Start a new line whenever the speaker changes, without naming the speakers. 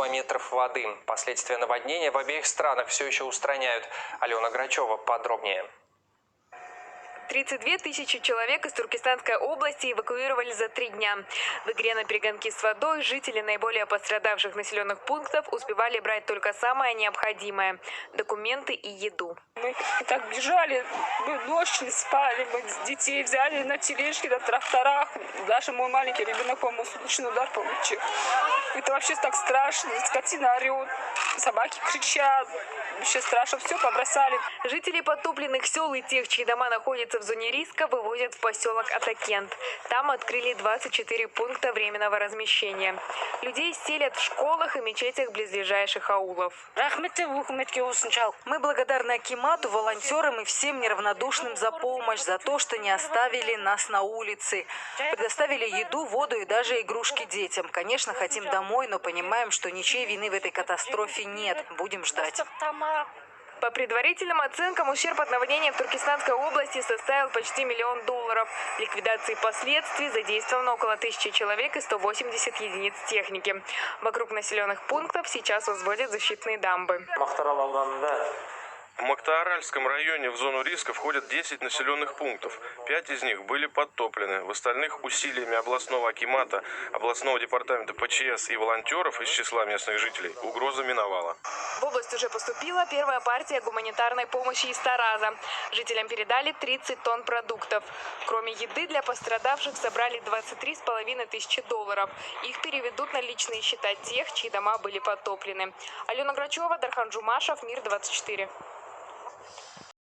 кубометров воды. Последствия наводнения в обеих странах все еще устраняют. Алена Грачева подробнее.
32 тысячи человек из Туркестанской области эвакуировали за 3 дня. В игре на перегонки с водой жители наиболее пострадавших населенных пунктов успевали брать только самое необходимое – документы и еду.
Мы так бежали, мы ночью не спали, мы детей взяли на тележке, на тракторах. Даже мой маленький ребенок, по-моему, случайный удар получил. Это вообще так страшно, скотина орет, собаки кричат. Вообще страшно, все побросали.
Жители подтопленных сел и тех, чьи дома находятся в зоне риска, вывозят в поселок Атакент. Там открыли 24 пункта временного размещения. Людей селят в школах и мечетях близлежащих аулов.
Мы благодарны акимату, волонтерам и всем неравнодушным за помощь, за то, что не оставили нас на улице. Предоставили еду, воду и даже игрушки детям. Конечно, хотим домой, но понимаем, что ничьей вины в этой катастрофе нет. Будем ждать.
По предварительным оценкам, ущерб от наводнения в Туркестанской области составил почти $1 миллион. В ликвидации последствий задействовано около 1000 человек и 180 единиц техники. Вокруг населенных пунктов сейчас возводят защитные дамбы.
В Мактааральском районе в зону риска входят 10 населенных пунктов. 5 из них были подтоплены. В остальных усилиями областного акимата, областного департамента ПЧС и волонтеров из числа местных жителей угроза миновала.
В область уже поступила первая партия гуманитарной помощи из Тараза. Жителям передали 30 тонн продуктов. Кроме еды, для пострадавших собрали $23,5 тысячи. Их переведут на личные счета тех, чьи дома были подтоплены. Алена Грачева, Дархан Жумашев, Мир 24.